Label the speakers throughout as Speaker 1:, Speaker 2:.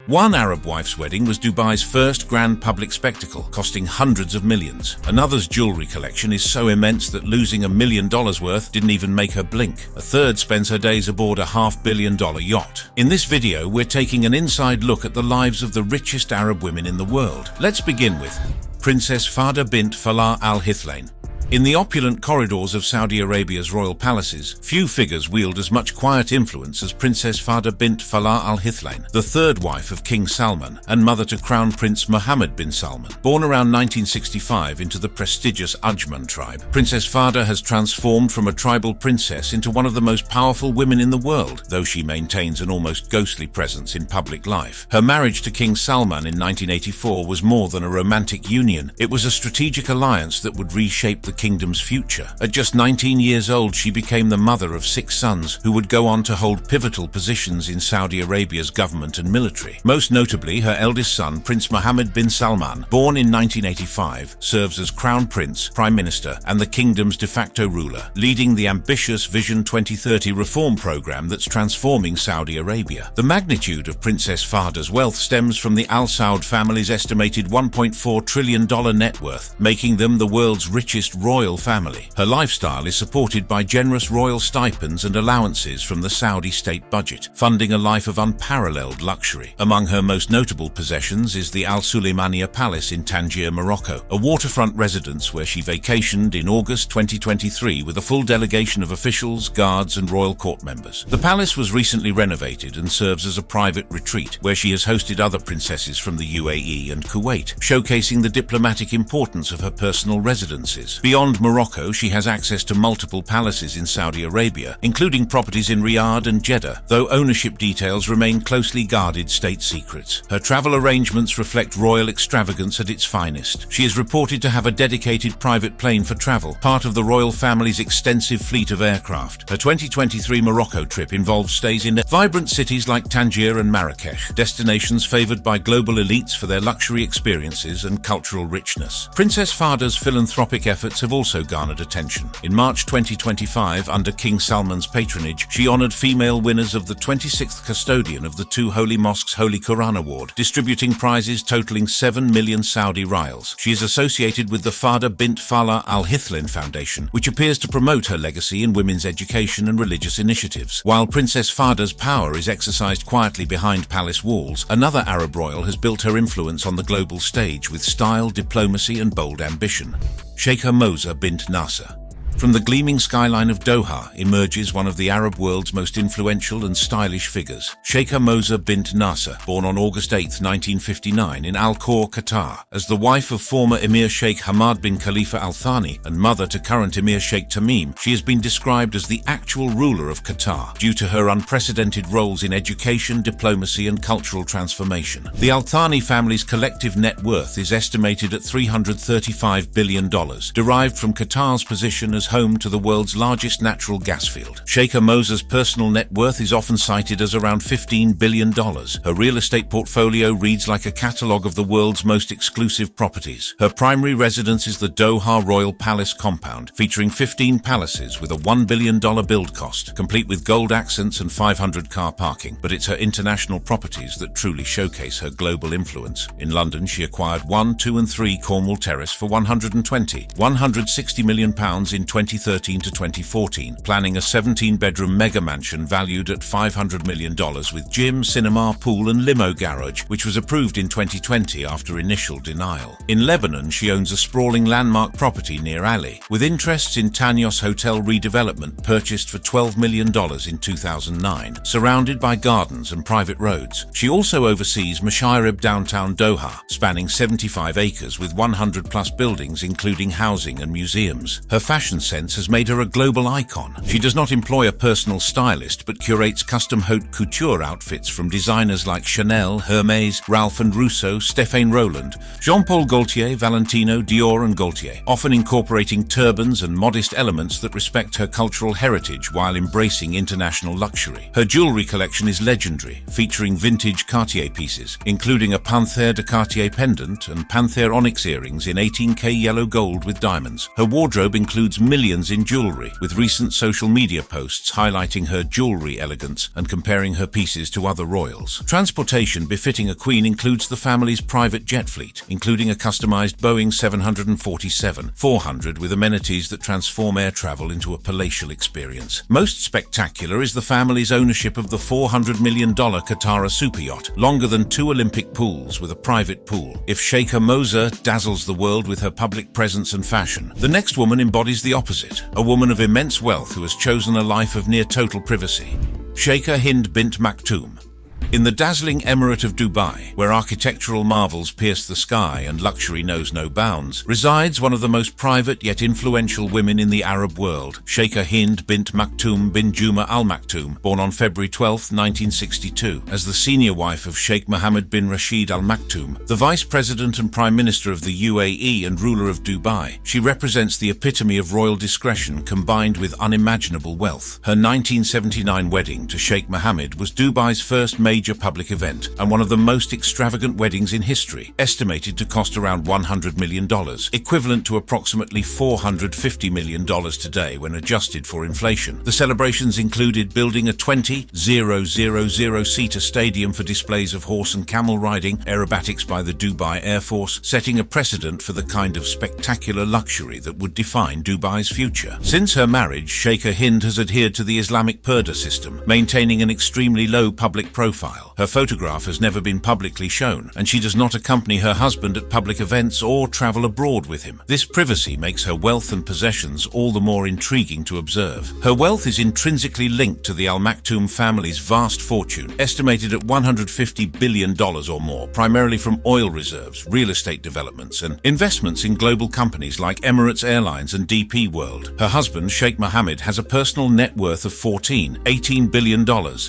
Speaker 1: One Arab wife's wedding was Dubai's first grand public spectacle, costing hundreds of millions. Another's jewelry collection is so immense that losing $1 million worth didn't even make her blink. A third spends her days aboard a $500 million yacht. In this video, we're taking an inside look at the lives of the richest Arab women in the world. Let's begin with Princess Fahda bint Falah Al Hithlain. In the opulent corridors of Saudi Arabia's royal palaces, few figures wield as much quiet influence as Princess Fahda bint Falah Al Hithlain, the third wife of King Salman and mother to Crown Prince Mohammed bin Salman. Born around 1965 into the prestigious Ajman tribe, Princess Fahda has transformed from a tribal princess into one of the most powerful women in the world, though she maintains an almost ghostly presence in public life. Her marriage to King Salman in 1984 was more than a romantic union. It was a strategic alliance that would reshape the kingdom's future. At just 19 years old, she became the mother of 6 sons who would go on to hold pivotal positions in Saudi Arabia's government and military. Most notably, her eldest son, Prince Mohammed bin Salman, born in 1985, serves as Crown Prince, Prime Minister, and the kingdom's de facto ruler, leading the ambitious Vision 2030 reform program that's transforming Saudi Arabia. The magnitude of Princess Fahda's wealth stems from the Al Saud family's estimated $1.4 trillion net worth, making them the world's richest royal family. Her lifestyle is supported by generous royal stipends and allowances from the Saudi state budget, funding a life of unparalleled luxury. Among her most notable possessions is the Al Suleymaniya Palace in Tangier, Morocco, a waterfront residence where she vacationed in August 2023 with a full delegation of officials, guards, and royal court members. The palace was recently renovated and serves as a private retreat, where she has hosted other princesses from the UAE and Kuwait, showcasing the diplomatic importance of her personal residences. Beyond Morocco, she has access to multiple palaces in Saudi Arabia, including properties in Riyadh and Jeddah, though ownership details remain closely guarded state secrets. Her travel arrangements reflect royal extravagance at its finest. She is reported to have a dedicated private plane for travel, part of the royal family's extensive fleet of aircraft. Her 2023 Morocco trip involves stays in vibrant cities like Tangier and Marrakesh, destinations favored by global elites for their luxury experiences and cultural richness. Princess Fahda's philanthropic efforts have also garnered attention. In March 2025, under King Salman's patronage, she honored female winners of the 26th custodian of the 2 Holy Mosques Holy Quran Award, distributing prizes totaling 7 million Saudi riyals. She is associated with the Fahda bint Falah Al Hithlain Foundation, which appears to promote her legacy in women's education and religious initiatives. While Princess Fahda's power is exercised quietly behind palace walls, another Arab royal has built her influence on the global stage with style, diplomacy, and bold ambition. Sheikha Moza bint Nasser. From the gleaming skyline of Doha emerges one of the Arab world's most influential and stylish figures, Sheikha Moza bint Nasser, born on August 8, 1959 in Al Khor, Qatar. As the wife of former Emir Sheikh Hamad bin Khalifa Al Thani and mother to current Emir Sheikh Tamim, she has been described as the actual ruler of Qatar due to her unprecedented roles in education, diplomacy, and cultural transformation. The Al Thani family's collective net worth is estimated at $335 billion, derived from Qatar's position as home to the world's largest natural gas field. Sheikha Moza's personal net worth is often cited as around $15 billion. Her real estate portfolio reads like a catalogue of the world's most exclusive properties. Her primary residence is the Doha Royal Palace compound, featuring 15 palaces with a $1 billion build cost, complete with gold accents and 500 car parking. But it's her international properties that truly showcase her global influence. In London, she acquired 1, 2 and 3 Cornwall Terrace for £160 million in 2013 to 2014, planning a 17-bedroom mega mansion valued at $500 million with gym, cinema, pool and limo garage, which was approved in 2020 after initial denial. In Lebanon, she owns a sprawling landmark property near Ali, with interests in Tanyos Hotel redevelopment purchased for $12 million in 2009, surrounded by gardens and private roads. She also oversees Masharib downtown Doha, spanning 75 acres with 100-plus buildings including housing and museums. Her fashion sense has made her a global icon. She does not employ a personal stylist, but curates custom haute couture outfits from designers like Chanel, Hermès, Ralph and Russo, Stéphane Roland, Jean-Paul Gaultier, Valentino, Dior and Gaultier, often incorporating turbans and modest elements that respect her cultural heritage while embracing international luxury. Her jewelry collection is legendary, featuring vintage Cartier pieces, including a Panthère de Cartier pendant and Panthère onyx earrings in 18K yellow gold with diamonds. Her wardrobe includes millions millions in jewelry, with recent social media posts highlighting her jewelry elegance and comparing her pieces to other royals. Transportation befitting a queen includes the family's private jet fleet, including a customized Boeing 747-400 with amenities that transform air travel into a palatial experience. Most spectacular is the family's ownership of the $400 million Katara super yacht, longer than 2 Olympic pools with a private pool. If Sheikha Moza dazzles the world with her public presence and fashion, the next woman embodies the opposite, a woman of immense wealth who has chosen a life of near total privacy. Sheikha Hind bint Maktoum. In the dazzling Emirate of Dubai, where architectural marvels pierce the sky and luxury knows no bounds, resides one of the most private yet influential women in the Arab world, Sheikha Hind bint Maktoum bin Juma Al Maktoum, born on February 12, 1962. As the senior wife of Sheikh Mohammed bin Rashid Al Maktoum, the Vice President and Prime Minister of the UAE and ruler of Dubai, she represents the epitome of royal discretion combined with unimaginable wealth. Her 1979 wedding to Sheikh Mohammed was Dubai's first major public event and one of the most extravagant weddings in history, estimated to cost around $100 million, equivalent to approximately $450 million today when adjusted for inflation. The celebrations included building a 20,000-seater stadium for displays of horse and camel riding, aerobatics by the Dubai Air Force, setting a precedent for the kind of spectacular luxury that would define Dubai's future. Since her marriage, Sheikha Hind has adhered to the Islamic purdah system, maintaining an extremely low public profile. Her photograph has never been publicly shown, and she does not accompany her husband at public events or travel abroad with him. This privacy makes her wealth and possessions all the more intriguing to observe. Her wealth is intrinsically linked to the Al Maktoum family's vast fortune, estimated at $150 billion or more, primarily from oil reserves, real estate developments, and investments in global companies like Emirates Airlines and DP World. Her husband, Sheikh Mohammed, has a personal net worth of $18 billion,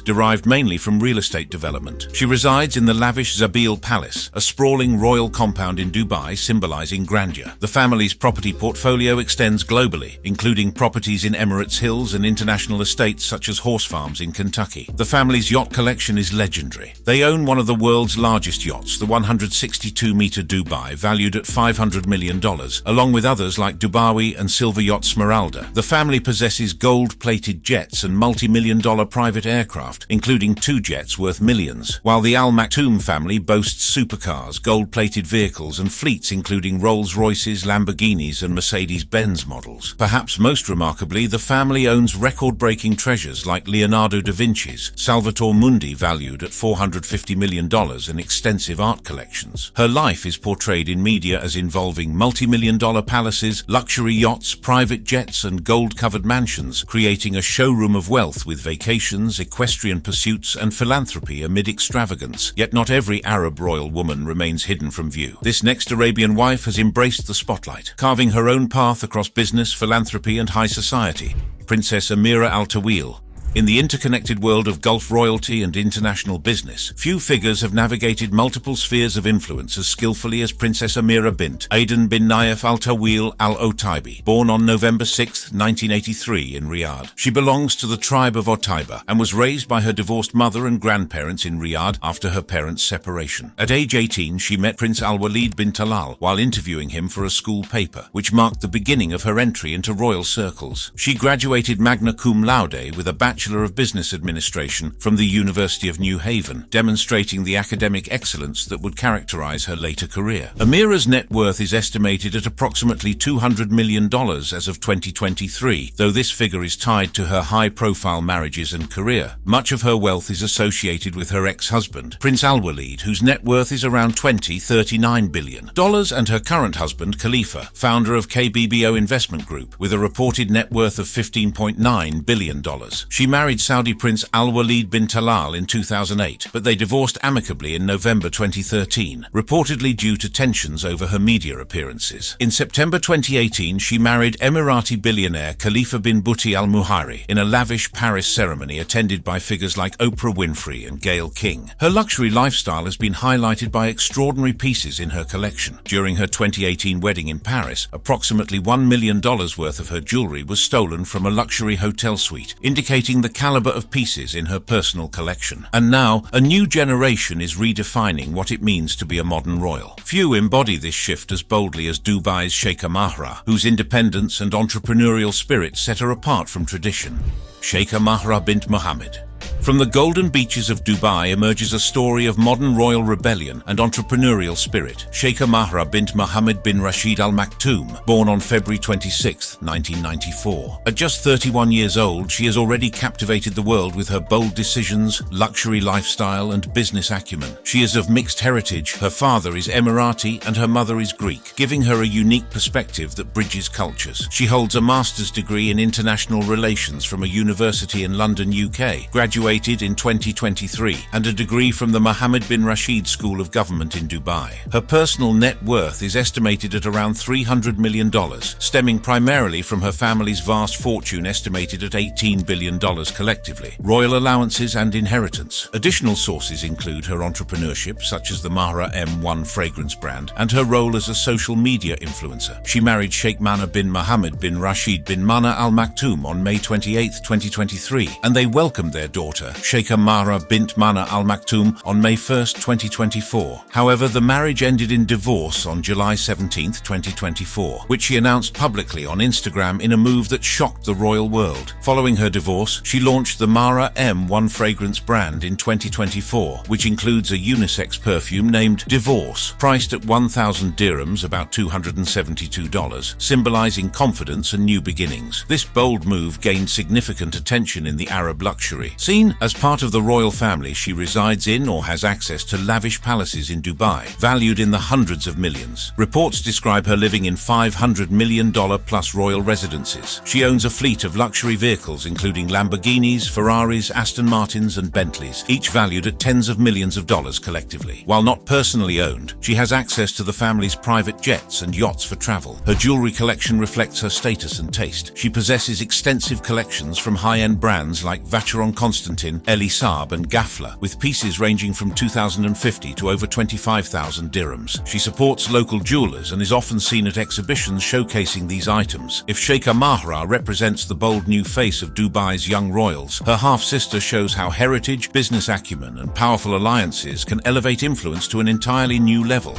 Speaker 1: derived mainly from real estate development. She resides in the lavish Zabil Palace, a sprawling royal compound in Dubai symbolizing grandeur. The family's property portfolio extends globally, including properties in Emirates Hills and international estates such as horse farms in Kentucky. The family's yacht collection is legendary. They own one of the world's largest yachts, the 162-meter Dubai, valued at $500 million, along with others like Dubawi and silver yacht Smeralda. The family possesses gold-plated jets and multi-million-dollar private aircraft, including 2 jets worth millions, while the Al Maktoum family boasts supercars, gold-plated vehicles, and fleets including Rolls-Royces, Lamborghinis, and Mercedes-Benz models. Perhaps most remarkably, the family owns record-breaking treasures like Leonardo da Vinci's Salvator Mundi, valued at $450 million, and extensive art collections. Her life is portrayed in media as involving multi-million-dollar palaces, luxury yachts, private jets, and gold-covered mansions, creating a showroom of wealth with vacations, equestrian pursuits, and philanthropy amid extravagance. Yet not every Arab royal woman remains hidden from view. This next Arabian wife has embraced the spotlight, carving her own path across business, philanthropy, and high society. Princess Amira Al Tawil. In the interconnected world of Gulf royalty and international business, few figures have navigated multiple spheres of influence as skillfully as Princess Amira bint Aden bin Nayef Al Tawil Al Otaibi, born on November 6, 1983 in Riyadh. She belongs to the tribe of Otaiba and was raised by her divorced mother and grandparents in Riyadh after her parents' separation. At age 18, she met Prince Al-Walid bin Talal while interviewing him for a school paper, which marked the beginning of her entry into royal circles. She graduated magna cum laude with a Bachelor of Business Administration from the University of New Haven, demonstrating the academic excellence that would characterize her later career. Amira's net worth is estimated at approximately $200 million as of 2023, though this figure is tied to her high-profile marriages and career. Much of her wealth is associated with her ex-husband, Prince Al-Walid, whose net worth is around $39 billion, and her current husband, Khalifa, founder of KBBO Investment Group, with a reported net worth of $15.9 billion. She married Saudi Prince Al-Walid bin Talal in 2008, but they divorced amicably in November 2013, reportedly due to tensions over her media appearances. In September 2018, she married Emirati billionaire Khalifa bin Buti Al Muhairi in a lavish Paris ceremony attended by figures like Oprah Winfrey and Gayle King. Her luxury lifestyle has been highlighted by extraordinary pieces in her collection. During her 2018 wedding in Paris, approximately $1 million worth of her jewelry was stolen from a luxury hotel suite, indicating raising the caliber of pieces in her personal collection. And now, a new generation is redefining what it means to be a modern royal. Few embody this shift as boldly as Dubai's Sheikha Mahra, whose independence and entrepreneurial spirit set her apart from tradition. Sheikha Mahra bint Mohammed. From the golden beaches of Dubai emerges a story of modern royal rebellion and entrepreneurial spirit. Sheikha Mahra bint Mohammed bin Rashid Al Maktoum, born on February 26, 1994. At just 31 years old, she has already captivated the world with her bold decisions, luxury lifestyle, and business acumen. She is of mixed heritage. Her father is Emirati and her mother is Greek, giving her a unique perspective that bridges cultures. She holds a master's degree in international relations from a university in London, UK, graduated in 2023, and a degree from the Mohammed bin Rashid School of Government in Dubai. Her personal net worth is estimated at around $300 million, stemming primarily from her family's vast fortune estimated at $18 billion collectively, royal allowances and inheritance. Additional sources include her entrepreneurship, such as the Mahra M1 fragrance brand, and her role as a social media influencer. She married Sheikh Mana bin Mohammed bin Rashid bin Mana Al Maktoum on May 28, 2023, and they welcomed their daughter, Sheikha Mahra bint Mana Al Maktoum, on May 1, 2024. However, the marriage ended in divorce on July 17, 2024, which she announced publicly on Instagram in a move that shocked the royal world. Following her divorce, she launched the Mahra M1 fragrance brand in 2024, which includes a unisex perfume named Divorce, priced at 1,000 dirhams, about $272, symbolizing confidence and new beginnings. This bold move gained significant attention in the Arab luxury scene. As part of the royal family, she resides in or has access to lavish palaces in Dubai, valued in the hundreds of millions. Reports describe her living in $500 million plus royal residences. She owns a fleet of luxury vehicles including Lamborghinis, Ferraris, Aston Martins and Bentleys, each valued at tens of millions of dollars collectively. While not personally owned, she has access to the family's private jets and yachts for travel. Her jewelry collection reflects her status and taste. She possesses extensive collections from high-end brands like Vacheron Constantin, Elie Saab and Gafla, with pieces ranging from 2,050 to over 25,000 dirhams. She supports local jewelers and is often seen at exhibitions showcasing these items. If Sheikha Mahra represents the bold new face of Dubai's young royals, her half-sister shows how heritage, business acumen and powerful alliances can elevate influence to an entirely new level.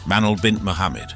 Speaker 1: Manal bint Mohammed.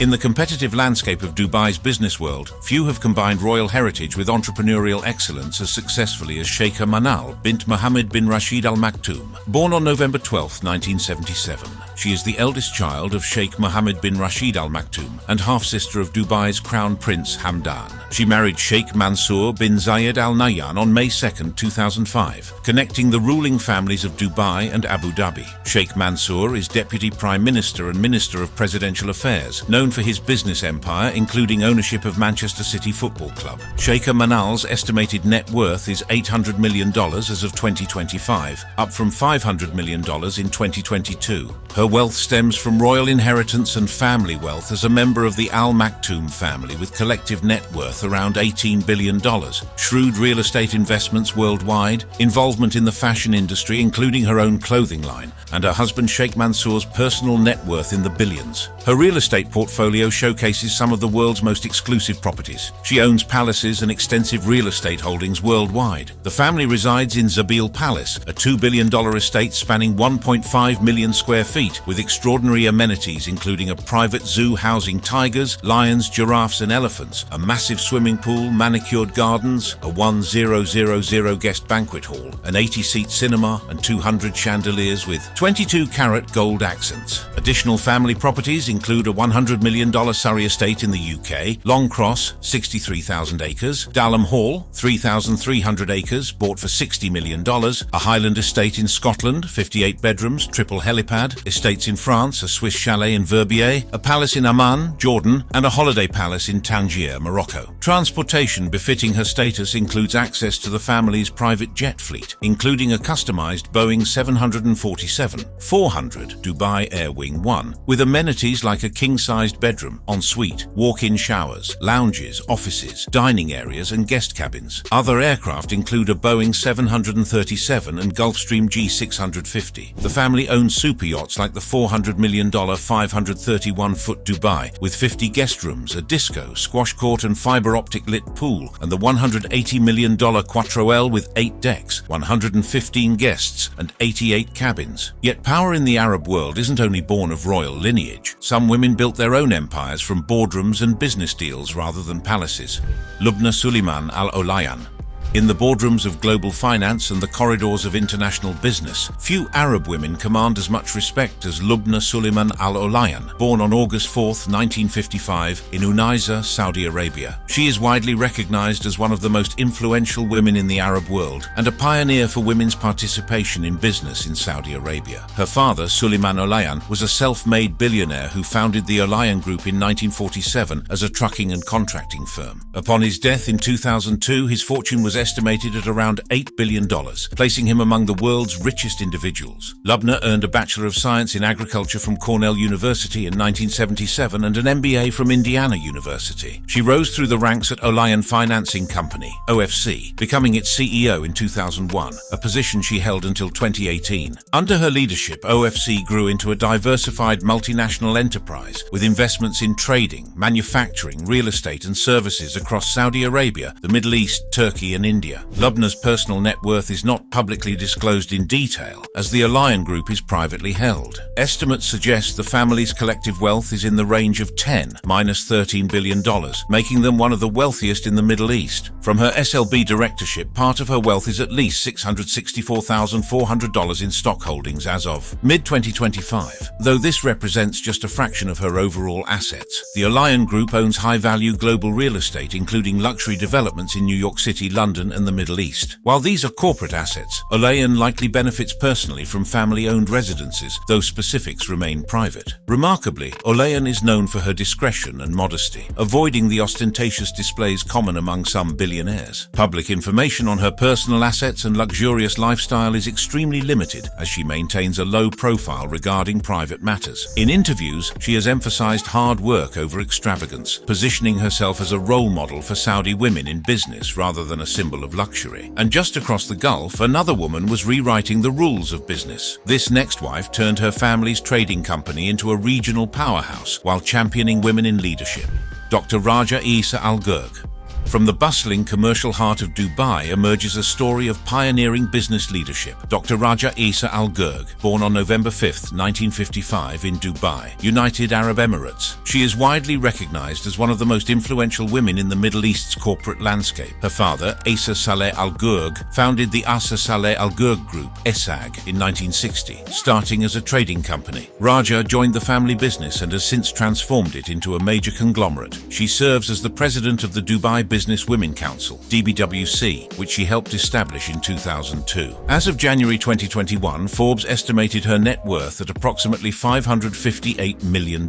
Speaker 1: In the competitive landscape of Dubai's business world, few have combined royal heritage with entrepreneurial excellence as successfully as Sheikha Manal bint Mohammed bin Rashid Al Maktoum. Born on November 12, 1977, she is the eldest child of Sheikh Mohammed bin Rashid Al Maktoum and half-sister of Dubai's Crown Prince Hamdan. She married Sheikh Mansour bin Zayed Al Nahyan on May 2, 2005, connecting the ruling families of Dubai and Abu Dhabi. Sheikh Mansour is Deputy Prime Minister and Minister of Presidential Affairs, known for his business empire, including ownership of Manchester City Football Club. Sheikha Manal's estimated net worth is $800 million as of 2025, up from $500 million in 2022. Her wealth stems from royal inheritance and family wealth as a member of the Al Maktoum family, with collective net worth around $18 billion, shrewd real estate investments worldwide, involvement in the fashion industry, including her own clothing line, and her husband Sheikh Mansour's personal net worth in the billions. Her real estate portfolio showcases some of the world's most exclusive properties. She owns palaces and extensive real estate holdings worldwide. The family resides in Zabil Palace, a $2 billion estate spanning 1.5 million square feet, with extraordinary amenities including a private zoo housing tigers, lions, giraffes and elephants, a massive swimming pool, manicured gardens, a 1000 guest banquet hall, an 80-seat cinema and 200 chandeliers with 22-carat gold accents. Additional family properties include a $100 million Surrey estate in the UK, Long Cross, 63,000 acres, Dalham Hall, 3,300 acres, bought for $60 million, a Highland estate in Scotland, 58 bedrooms, triple helipad, estates in France, a Swiss chalet in Verbier, a palace in Amman, Jordan, and a holiday palace in Tangier, Morocco. Transportation befitting her status includes access to the family's private jet fleet, including a customized Boeing 747-400 Dubai Air Wing 1, with amenities things like a king-sized bedroom, ensuite, walk-in showers, lounges, offices, dining areas, and guest cabins. Other aircraft include a Boeing 737 and Gulfstream G650. The family owns super yachts like the $400 million 531-foot Dubai, with 50 guest rooms, a disco, squash court, and fiber-optic lit pool, and the $180 million Quattro L with 8 decks, 115 guests, and 88 cabins. Yet power in the Arab world isn't only born of royal lineage. Some women built their own empires from boardrooms and business deals rather than palaces. Lubna Suleiman Al Olayan. In the boardrooms of global finance and the corridors of international business, few Arab women command as much respect as Lubna Suleiman Al Olayan, born on August 4, 1955, in Unaiza, Saudi Arabia. She is widely recognized as one of the most influential women in the Arab world and a pioneer for women's participation in business in Saudi Arabia. Her father, Suleiman Olayan, was a self-made billionaire who founded the Olayan Group in 1947 as a trucking and contracting firm. Upon his death in 2002, his fortune was estimated at around $8 billion, placing him among the world's richest individuals. Lubna earned a Bachelor of Science in Agriculture from Cornell University in 1977 and an MBA from Indiana University. She rose through the ranks at Olayan Financing Company, OFC, becoming its CEO in 2001, a position she held until 2018. Under her leadership, OFC grew into a diversified multinational enterprise with investments in trading, manufacturing, real estate, and services across Saudi Arabia, the Middle East, Turkey, and India. Lubna's personal net worth is not publicly disclosed in detail, as the Olayan Group is privately held. Estimates suggest the family's collective wealth is in the range of $10–13 billion, making them one of the wealthiest in the Middle East. From her SLB directorship, part of her wealth is at least $664,400 in stock holdings as of mid-2025. Though this represents just a fraction of her overall assets, the Olayan Group owns high-value global real estate, including luxury developments in New York City, London, and the Middle East. While these are corporate assets, Olayan likely benefits personally from family-owned residences, though specifics remain private. Remarkably, Olayan is known for her discretion and modesty, avoiding the ostentatious displays common among some billionaires. Public information on her personal assets and luxurious lifestyle is extremely limited, as she maintains a low profile regarding private matters. In interviews, she has emphasized hard work over extravagance, positioning herself as a role model for Saudi women in business rather than a symbol of luxury. And just across the Gulf, another woman was rewriting the rules of business. This next wife turned her family's trading company into a regional powerhouse while championing women in leadership. Dr. Raja Isa Al Ghurg. From the bustling commercial heart of Dubai emerges a story of pioneering business leadership. Dr. Raja Isa Al Ghurg, born on November 5, 1955 in Dubai, United Arab Emirates. She is widely recognized as one of the most influential women in the Middle East's corporate landscape. Her father, Asa Saleh Al Ghurg, founded the Asa Saleh Al Ghurg Group, ESAG, in 1960, starting as a trading company. Raja joined the family business and has since transformed it into a major conglomerate. She serves as the president of the Dubai Business Women Council, DBWC, which she helped establish in 2002. As of January 2021, Forbes estimated her net worth at approximately $558 million.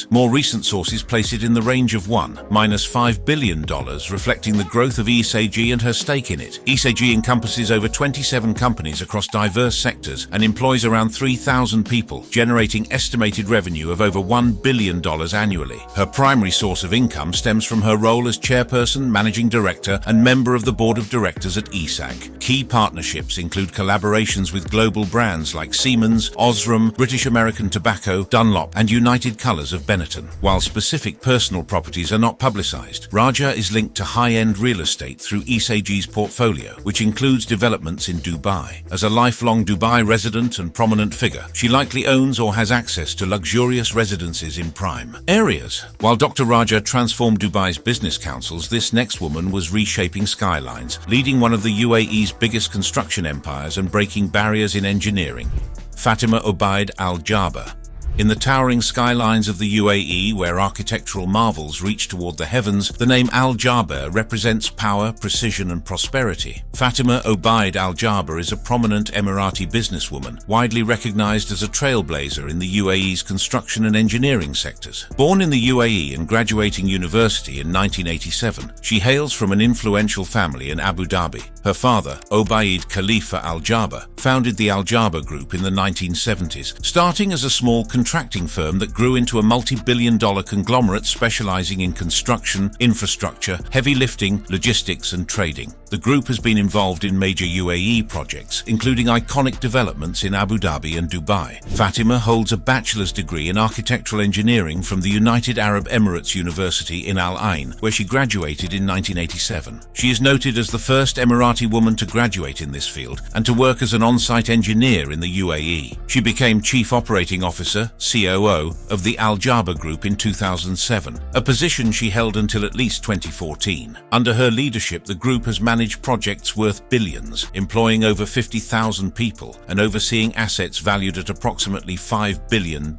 Speaker 1: More recent sources place it in the range of $1–5 billion, reflecting the growth of ESAG and her stake in it. ESAG encompasses over 27 companies across diverse sectors and employs around 3,000 people, generating estimated revenue of over $1 billion annually. Her primary source of income stems from her role as chairperson, managing director, and member of the board of directors at ESAG. Key partnerships include collaborations with global brands like Siemens, Osram, British American Tobacco, Dunlop, and United Colors of Benetton. While specific personal properties are not publicized, Raja is linked to high-end real estate through ESAG's portfolio, which includes developments in Dubai. As a lifelong Dubai resident and prominent figure, she likely owns or has access to luxurious residences in prime areas. While Dr. Raja transformed Dubai's business councils, this next woman was reshaping skylines, leading one of the UAE's biggest construction empires and breaking barriers in engineering. Fatima Obaid Al Jaber. In the towering skylines of the UAE, where architectural marvels reach toward the heavens, the name Al Jaber represents power, precision, and prosperity. Fatima Obaid Al Jaber is a prominent Emirati businesswoman, widely recognized as a trailblazer in the UAE's construction and engineering sectors. Born in the UAE and graduating university in 1987, she hails from an influential family in Abu Dhabi. Her father, Obaid Khalifa Al Jaber, founded the Al Jaber Group in the 1970s, starting as a small contractor contracting firm that grew into a multi-billion-dollar conglomerate specializing in construction, infrastructure, heavy lifting, logistics, and trading. The group has been involved in major UAE projects, including iconic developments in Abu Dhabi and Dubai. Fatima holds a bachelor's degree in architectural engineering from the United Arab Emirates University in Al Ain, where she graduated in 1987. She is noted as the first Emirati woman to graduate in this field and to work as an on-site engineer in the UAE. She became Chief Operating Officer, COO, of the Al Jaber Group in 2007, a position she held until at least 2014. Under her leadership, the group has managed projects worth billions, employing over 50,000 people and overseeing assets valued at approximately $5 billion.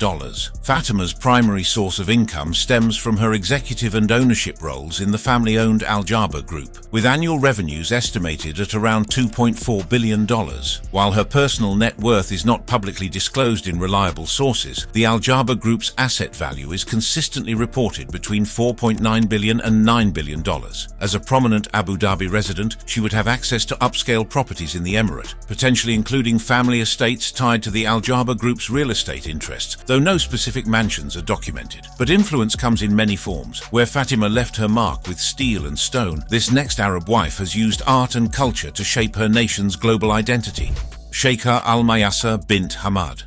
Speaker 1: Fatima's primary source of income stems from her executive and ownership roles in the family-owned Al Jaber Group, with annual revenues estimated at around $2.4 billion. While her personal net worth is not publicly disclosed in reliable sources, the Al Jaber Group's asset value is consistently reported between $4.9 billion and $9 billion. As a prominent Abu Dhabi resident, she would have access to upscale properties in the emirate, potentially including family estates tied to the Al Jaber Group's real estate interests, though no specific mansions are documented. But influence comes in many forms. Where Fatima left her mark with steel and stone, this next Arab wife has used art and culture to shape her nation's global identity. Sheikha Al Mayasser bint Hamad.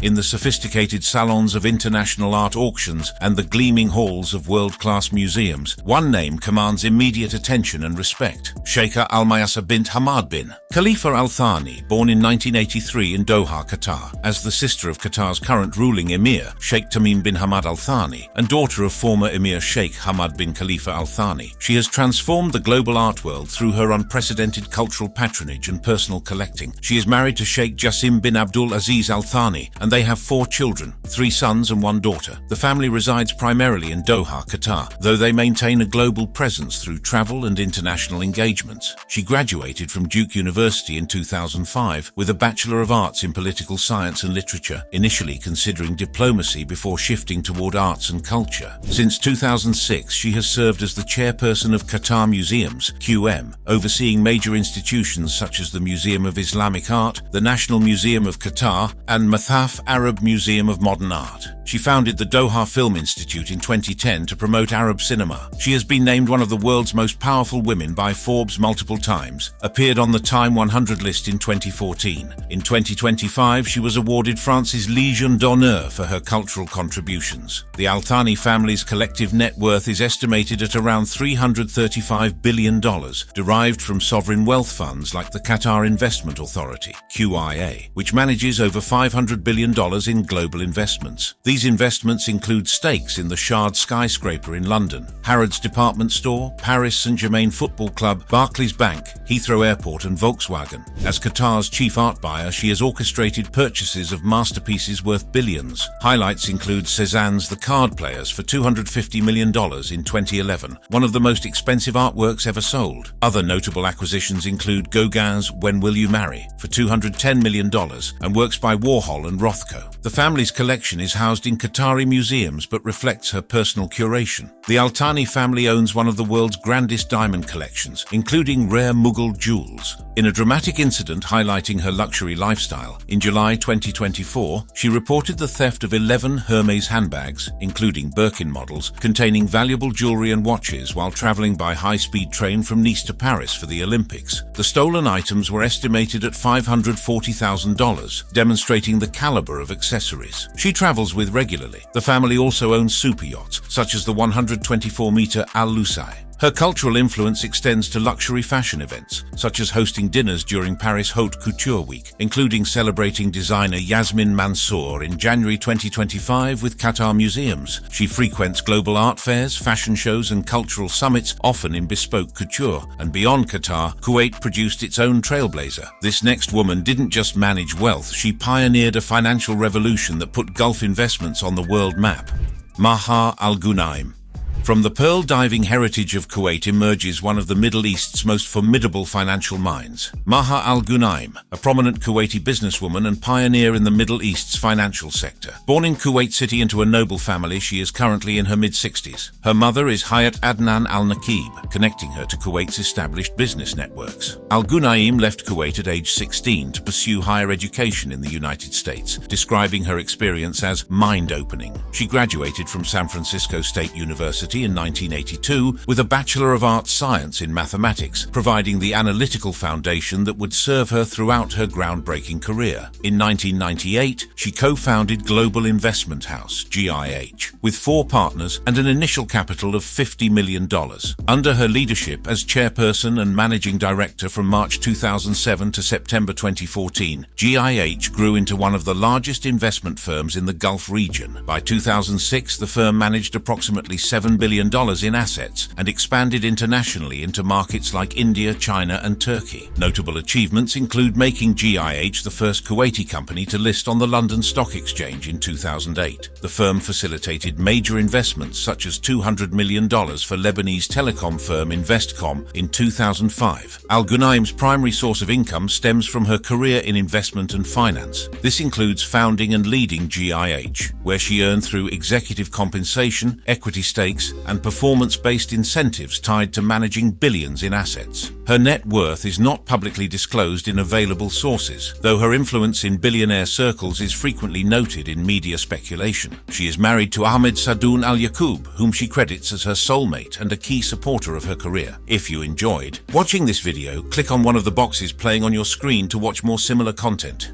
Speaker 1: In the sophisticated salons of international art auctions and the gleaming halls of world-class museums, one name commands immediate attention and respect: Sheikha Al Mayasser bint Hamad bin Khalifa Al Thani, born in 1983 in Doha, Qatar. As the sister of Qatar's current ruling emir, Sheikh Tamim bin Hamad Al Thani, and daughter of former emir Sheikh Hamad bin Khalifa Al Thani, she has transformed the global art world through her unprecedented cultural patronage and personal collecting. She is married to Sheikh Jassim bin Abdul Aziz Al Thani, and they have 4 children, 3 sons and 1 daughter. The family resides primarily in Doha, Qatar, though they maintain a global presence through travel and international engagements. She graduated from Duke University in 2005 with a Bachelor of Arts in Political Science and Literature, initially considering diplomacy before shifting toward arts and culture. Since 2006, she has served as the chairperson of Qatar Museums, QM, overseeing major institutions such as the Museum of Islamic Art, the National Museum of Qatar, and Mathaf Arab Museum of Modern Art. She founded the Doha Film Institute in 2010 to promote Arab cinema. She has been named one of the world's most powerful women by Forbes multiple times, appeared on the Time 100 list in 2014. In 2025, she was awarded France's Légion d'honneur for her cultural contributions. The Al Thani family's collective net worth is estimated at around $335 billion, derived from sovereign wealth funds like the Qatar Investment Authority, QIA, which manages over $500 billion in global investments. These investments include stakes in the Shard skyscraper in London, Harrods department store, Paris Saint-Germain football club, Barclays Bank, Heathrow Airport and Volkswagen. As Qatar's chief art buyer, she has orchestrated purchases of masterpieces worth billions. Highlights include Cézanne's The Card Players for $250 million in 2011, one of the most expensive artworks ever sold. Other notable acquisitions include Gauguin's When Will You Marry for $210 million and works by Warhol and Rothko. The family's collection is housed in Qatari museums but reflects her personal curation. The Al Thani family owns one of the world's grandest diamond collections, including rare Mughal jewels. In a dramatic incident highlighting her luxury lifestyle, in July 2024, she reported the theft of 11 Hermes handbags, including Birkin models, containing valuable jewelry and watches while traveling by high-speed train from Nice to Paris for the Olympics. The stolen items were estimated at $540,000, demonstrating the caliber of accessories she travels with regularly. The family also owns super yachts, such as the 124-meter Al Lusai. Her cultural influence extends to luxury fashion events, such as hosting dinners during Paris Haute Couture Week, including celebrating designer Yasmin Mansour in January 2025 with Qatar Museums. She frequents global art fairs, fashion shows and cultural summits, often in bespoke couture. And beyond Qatar, Kuwait produced its own trailblazer. This next woman didn't just manage wealth, she pioneered a financial revolution that put Gulf investments on the world map. Maha Al Ghunaim. From the pearl diving heritage of Kuwait emerges one of the Middle East's most formidable financial minds, Maha Al Ghunaim, a prominent Kuwaiti businesswoman and pioneer in the Middle East's financial sector. Born in Kuwait City into a noble family, she is currently in her mid-60s. Her mother is Hayat Adnan Al-Nakib, connecting her to Kuwait's established business networks. Al Ghunaim left Kuwait at age 16 to pursue higher education in the United States, describing her experience as mind-opening. She graduated from San Francisco State University in 1982 with a Bachelor of Arts Science in Mathematics, providing the analytical foundation that would serve her throughout her groundbreaking career. In 1998, she co-founded Global Investment House, GIH, with 4 partners and an initial capital of $50 million. Under her leadership as chairperson and managing director from March 2007 to September 2014, GIH grew into one of the largest investment firms in the Gulf region. By 2006, the firm managed approximately $7 billion in assets and expanded internationally into markets like India, China, and Turkey. Notable achievements include making GIH the first Kuwaiti company to list on the London Stock Exchange in 2008. The firm facilitated major investments such as $200 million for Lebanese telecom firm Investcom in 2005. Al Ghunaim's primary source of income stems from her career in investment and finance. This includes founding and leading GIH, where she earned through executive compensation, equity stakes, and performance-based incentives tied to managing billions in assets. Her net worth is not publicly disclosed in available sources, though her influence in billionaire circles is frequently noted in media speculation. She is married to Ahmed Sadoun Al Yaqub, whom she credits as her soulmate and a key supporter of her career. If you enjoyed watching this video, click on one of the boxes playing on your screen to watch more similar content.